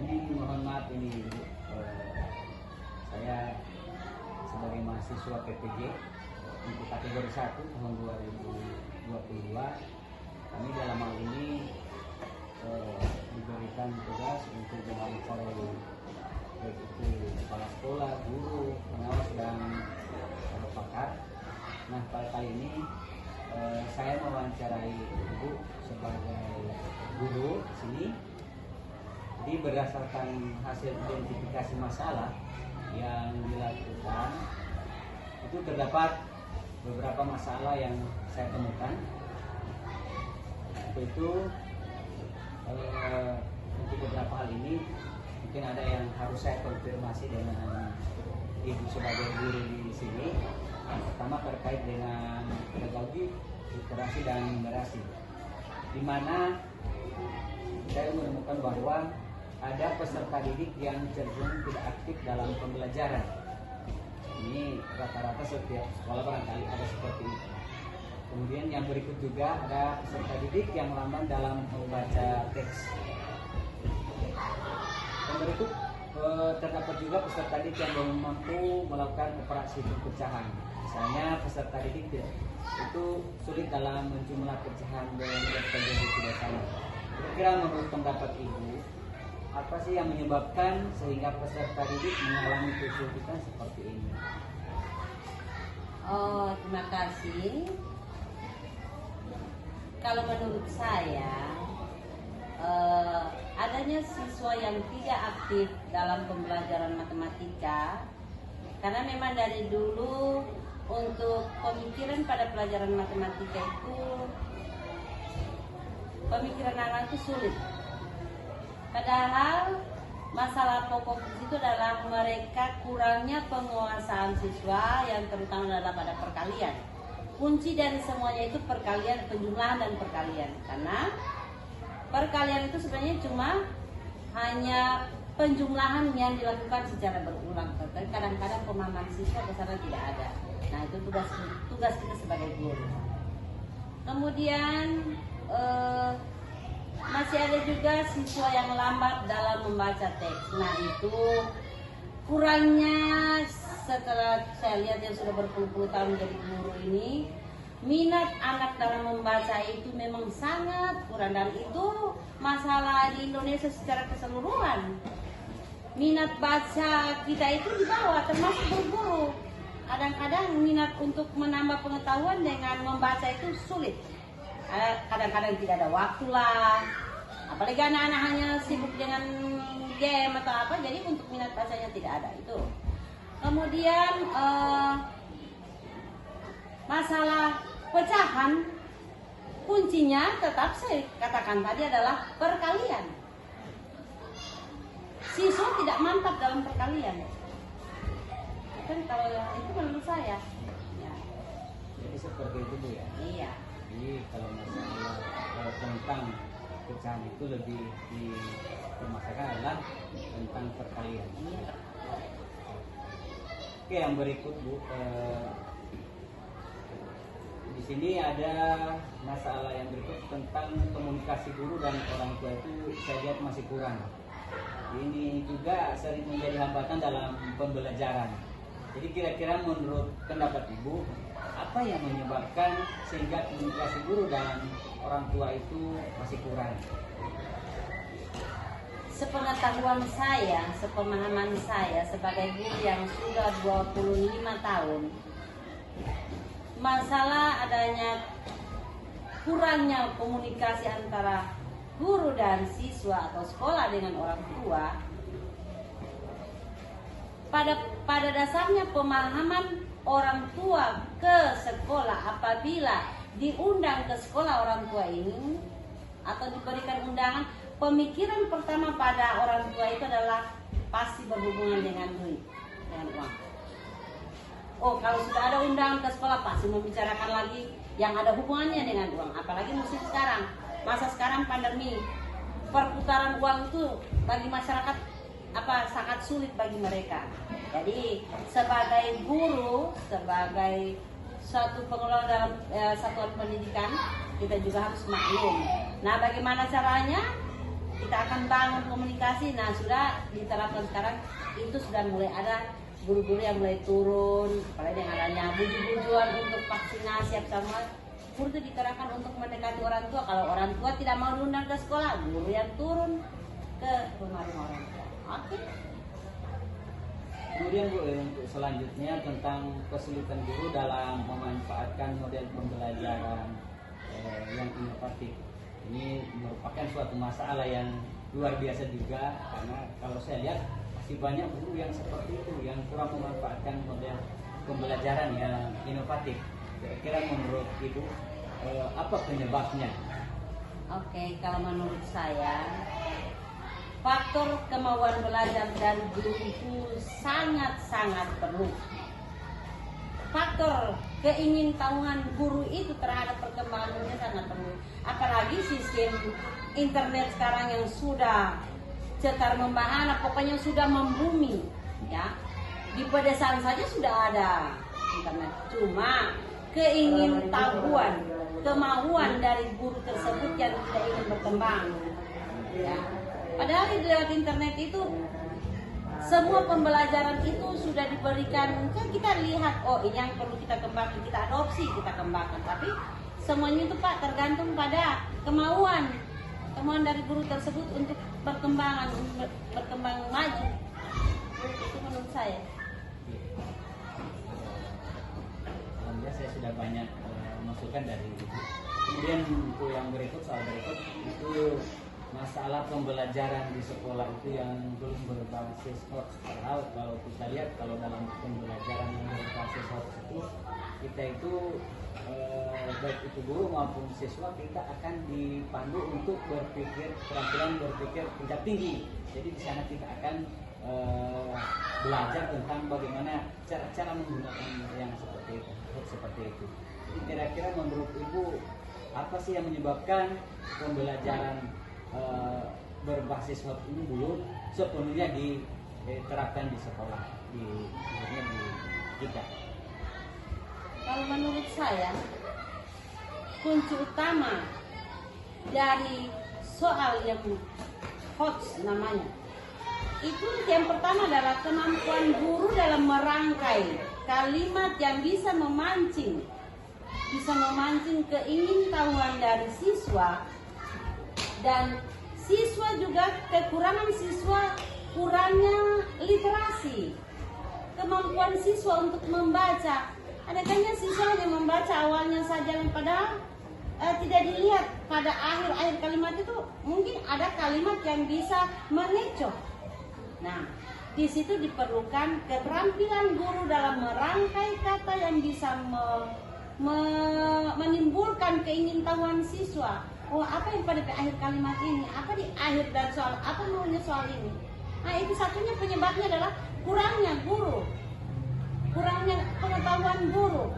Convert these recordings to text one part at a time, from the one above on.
Ini mohon maaf ini Ibu, saya sebagai mahasiswa PPJ untuk kategori 1 tahun 2022, kami dalam hal ini diberikan tugas untuk mewawancarai baik itu kepala sekolah, guru, pengawas dan pakar. Nah, pada kali ini saya mewawancarai Ibu sebagai guru di sini. Jadi berdasarkan hasil identifikasi masalah yang dilakukan, itu terdapat beberapa masalah yang saya temukan. Itu untuk beberapa hal ini mungkin ada yang harus saya konfirmasi dengan Ibu sebagai guru di sini. Yang pertama terkait dengan pedagogi, literasi dan numerasi, di mana saya menemukan bahwa ada peserta didik yang cenderung tidak aktif dalam pembelajaran. Ini rata-rata setiap sekolah barangkali ada seperti itu. Kemudian yang berikut juga ada peserta didik yang lamban dalam membaca teks. Dan berikut terdapat juga peserta didik yang belum mampu melakukan operasi perpecahan. Misalnya peserta didik itu sulit dalam menjumlah pecahan dan terjadi tidak sama. Kira-kira menurut pendapat Ibu, apa sih yang menyebabkan sehingga peserta didik mengalami kesulitan seperti ini? Oh, terima kasih. Kalau menurut saya, adanya siswa yang tidak aktif dalam pembelajaran matematika, karena memang dari dulu untuk pemikiran pada pelajaran matematika itu, pemikiran anak itu sulit. Padahal masalah pokok itu adalah mereka kurangnya penguasaan siswa yang terutama adalah pada perkalian. Kunci dari semuanya itu perkalian, penjumlahan dan perkalian. Karena perkalian itu sebenarnya cuma hanya penjumlahan yang dilakukan secara berulang. Kadang-kadang pemahaman siswa ke sana tidak ada. Nah, itu tugas kita sebagai guru. Kemudian masih ada juga siswa yang lambat dalam membaca teks. Nah, itu kurangnya setelah saya lihat yang sudah berpuluh-puluh tahun menjadi guru ini, minat anak dalam membaca itu memang sangat kurang, dan itu masalah di Indonesia secara keseluruhan. Minat baca kita itu di bawah, termasuk guru. Kadang-kadang minat untuk menambah pengetahuan dengan membaca itu sulit. Kadang-kadang tidak ada waktu lah, apalagi anak-anak hanya sibuk dengan game atau apa, jadi untuk minat bacanya tidak ada itu. Kemudian masalah pecahan, kuncinya tetap saya katakan tadi adalah perkalian. Siswa tidak mantap dalam perkalian, kan kalau itu menurut saya ya. Jadi seperti itu Bu ya? Iya. Jadi kalau masalah tentang pecahan itu lebih dipermasalahkan adalah tentang perkalian. Oke, yang berikut Bu, di sini ada masalah yang berikut tentang komunikasi guru dan orang tua itu saya lihat masih kurang. Ini juga sering menjadi hambatan dalam pembelajaran. Jadi kira-kira menurut pendapat Ibu, apa yang menyebabkan sehingga komunikasi guru dan orang tua itu masih kurang? Sepengetahuan saya, sepemahaman saya sebagai guru yang sudah 25 tahun, masalah adanya kurangnya komunikasi antara guru dan siswa atau sekolah dengan orang tua, pada dasarnya pemahaman orang tua ke sekolah apabila diundang ke sekolah orang tua ini atau diberikan undangan, pemikiran pertama pada orang tua itu adalah pasti berhubungan dengan duit, dengan uang. Oh, kalau sudah ada undangan ke sekolah pasti membicarakan lagi yang ada hubungannya dengan uang. Apalagi musim sekarang, masa sekarang pandemi, perputaran uang itu bagi masyarakat sangat sulit bagi mereka. Jadi sebagai guru, sebagai suatu pengelola dalam satuan pendidikan, kita juga harus maklum. Nah, bagaimana caranya? kita akan bangun komunikasi. Nah, sudah diterapkan sekarang, itu sudah mulai ada guru-guru yang mulai turun, apalagi yang adanya buju-bujuan untuk vaksinasi apa sama. Guru itu diterapkan untuk mendekati orang tua. Kalau orang tua tidak mau diundang ke sekolah, guru yang turun ke rumah-rumah orang tua. Oke. Kemudian Bu, untuk selanjutnya tentang kesulitan guru dalam memanfaatkan model pembelajaran yang inovatif. Ini merupakan suatu masalah yang luar biasa juga, karena kalau saya lihat masih banyak guru yang seperti itu, yang kurang memanfaatkan model pembelajaran yang inovatif. Kira-kira menurut Ibu apa penyebabnya? Oke, kalau menurut saya faktor kemauan belajar dari guru itu sangat-sangat perlu. Faktor keingintahuan guru itu terhadap perkembangannya sangat perlu. Apalagi sistem internet sekarang yang sudah cetar membahana, pokoknya sudah membumi, ya. Di pedesaan saja sudah ada internet. Cuma keingintahuan, kemauan dari guru tersebut yang tidak ingin berkembang, ya. Padahal di lewat internet itu semua pembelajaran itu sudah diberikan, kan kita lihat, oh ini yang perlu kita kembangkan, kita adopsi, kita kembangkan. Tapi semuanya itu Pak tergantung pada kemauan dari guru tersebut untuk berkembang maju. Itu menurut saya. Alhamdulillah saya sudah banyak masukan dari Ibu. Kemudian buku yang berikut, soal berikut itu masalah pembelajaran di sekolah itu yang belum berbasis hots. Padahal kalau kita lihat, kalau dalam pembelajaran yang berbasis hots itu kita itu baik itu guru maupun siswa, kita akan dipandu untuk berpikir, keterampilan berpikir tingkat tinggi. Jadi di sana kita akan belajar tentang bagaimana cara-cara menggunakan yang seperti itu, seperti itu. Jadi kira-kira menurut Ibu apa sih yang menyebabkan pembelajaran berbasis hots ini belum sepenuhnya diterapkan di sekolah, di kita? Kalau menurut saya, kunci utama dari soal yang hots namanya, itu yang pertama adalah kemampuan guru dalam merangkai kalimat yang bisa memancing keingintahuan dari siswa. Dan siswa juga, kekurangan siswa, kurangnya literasi, kemampuan siswa untuk membaca. Adakahnya siswa hanya membaca awalnya saja, padahal tidak dilihat pada akhir kalimat itu mungkin ada kalimat yang bisa mengecoh. Nah, di situ diperlukan keterampilan guru dalam merangkai kata yang bisa menimbulkan keingintahuan siswa. Oh, apa yang pada akhir kalimat ini? Apa di akhir dan soal? Apa maunya soal ini? Nah, itu satunya penyebabnya adalah kurangnya guru, kurangnya pengetahuan guru.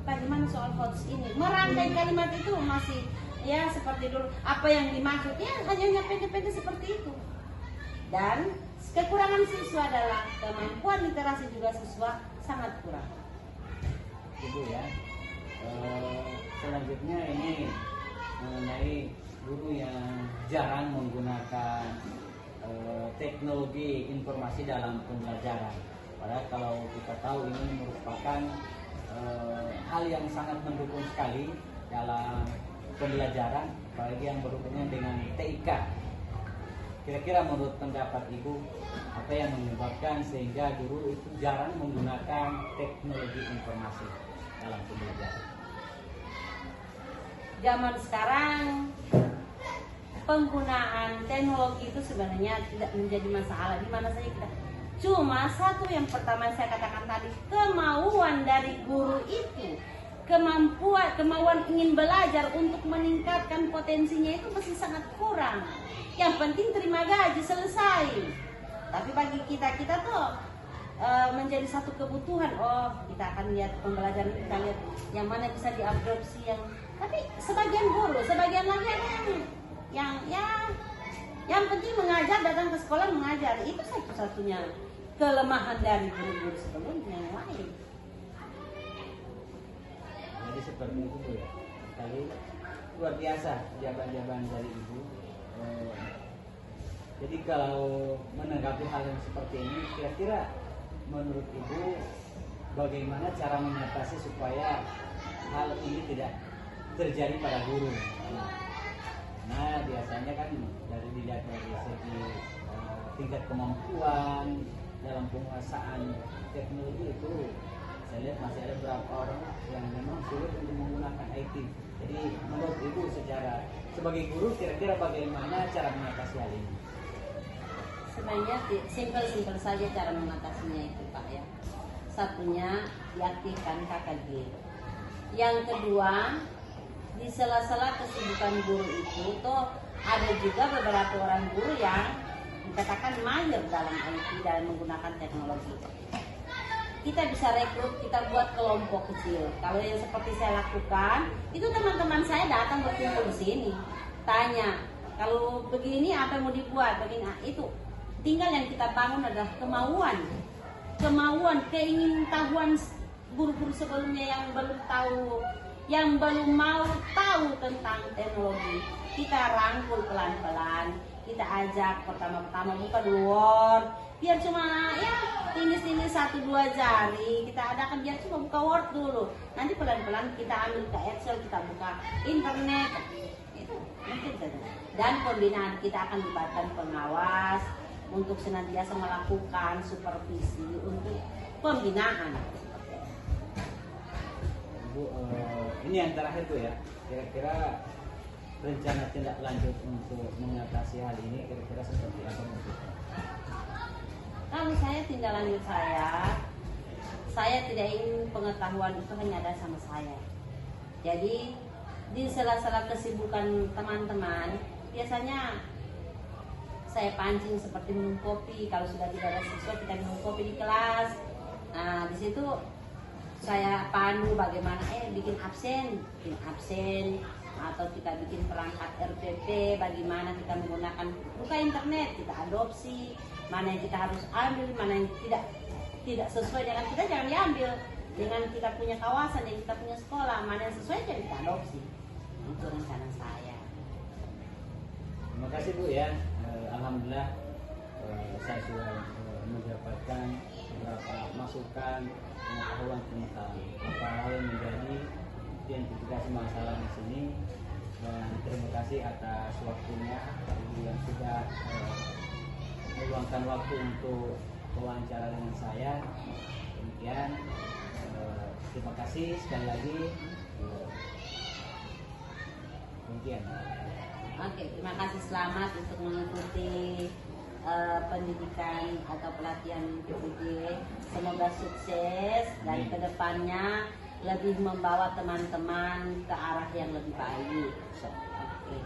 Bagaimana soal hots ini? Merangkai kalimat itu masih ya seperti dulu. Apa yang dimaksud? Ya hanya pendek-pendek seperti itu. Dan kekurangan siswa adalah kemampuan literasi juga siswa sangat kurang. Ibu ya. Selanjutnya ini mengenai guru yang jarang menggunakan teknologi informasi dalam pembelajaran. Padahal kalau kita tahu ini merupakan hal yang sangat mendukung sekali dalam pembelajaran, apalagi yang berhubungan dengan TIK. Kira-kira menurut pendapat Ibu, apa yang menyebabkan sehingga guru itu jarang menggunakan teknologi informasi dalam pembelajaran? Zaman sekarang penggunaan teknologi itu sebenarnya tidak menjadi masalah di mana saja kita. Cuma satu yang pertama saya katakan tadi, kemauan dari guru itu, kemauan ingin belajar untuk meningkatkan potensinya itu masih sangat kurang. Yang penting terima gaji selesai. Tapi bagi kita tuh menjadi satu kebutuhan. Oh, kita akan lihat pembelajaran, kita lihat yang mana bisa diadopsi yang. Tapi sebagian guru, sebagian lagi ada yang penting mengajar, datang ke sekolah mengajar. Itu satu-satunya kelemahan dari guru-guru sebelumnya yang lain. Jadi seperti itu Bu ya. Tadi luar biasa jawaban-jawaban dari Ibu. Eh, jadi kalau menanggapi hal yang seperti ini, kira-kira menurut Ibu bagaimana cara mengatasi supaya hal ini tidak terjadi pada guru? Nah, biasanya kan dilihat dari segi tingkat kemampuan dalam penguasaan teknologi itu, saya lihat masih ada beberapa orang yang memang sulit untuk menggunakan IT. Jadi menurut Ibu sebagai guru kira-kira bagaimana cara mengatasi hal ini? Sebenarnya simpel-simpel saja cara mengatasinya itu Pak ya. Satunya diaktifkan KKG. Yang kedua, di sela-sela kesibukan guru itu tuh ada juga beberapa orang guru yang dikatakan mahir dalam IT, dalam menggunakan teknologi. Kita bisa rekrut, kita buat kelompok kecil. Kalau yang seperti saya lakukan, itu teman-teman saya datang berkumpul di sini, tanya, kalau begini apa yang mau dibuat, begini, itu. Tinggal yang kita bangun adalah kemauan, keingintahuan guru-guru sebelumnya yang belum tahu, yang belum mau tahu tentang teknologi. Kita rangkul pelan-pelan, kita ajak pertama-tama buka Word, biar cuma ya tinis-tinis 1-2 jari, kita adakan biar cuma buka Word dulu. Nanti pelan-pelan kita ambil ke Excel, kita buka internet, itu mungkin saja. Dan pembinaan kita akan libatkan pengawas untuk senantiasa melakukan supervisi untuk pembinaan. Bu, ini yang terakhir Bu ya, kira-kira rencana tindak lanjut untuk mengatasi hal ini kira-kira seperti apa Bu? Kalau saya tindak lanjut saya tidak ingin pengetahuan itu hanya ada sama saya. Jadi di sela-sela kesibukan teman-teman, biasanya saya pancing seperti minum kopi. Kalau sudah tidak ada siswa, kita minum kopi di kelas. Nah, di situ saya pandu bagaimana bikin absen, atau kita bikin perangkat RPP, bagaimana kita menggunakan buka internet, kita adopsi, mana yang kita harus ambil, mana yang tidak sesuai dengan kita jangan diambil. Dengan kita punya kawasan, yang kita punya sekolah, mana yang sesuai jadi kita adopsi. Itu rencana saya. Terima kasih Bu ya. Alhamdulillah saya sudah mendapatkan beberapa masukan, pengetahuan tentang apa hal yang menjadi identifikasi masalah di sini, dan terima kasih atas waktunya yang sudah meluangkan waktu untuk wawancara dengan saya. Demikian, terima kasih sekali lagi. Demikian. Oke, terima kasih, selamat untuk mengikuti pendidikan atau pelatihan PPG. Semoga sukses dan kedepannya lebih membawa teman-teman ke arah yang lebih baik. Oke.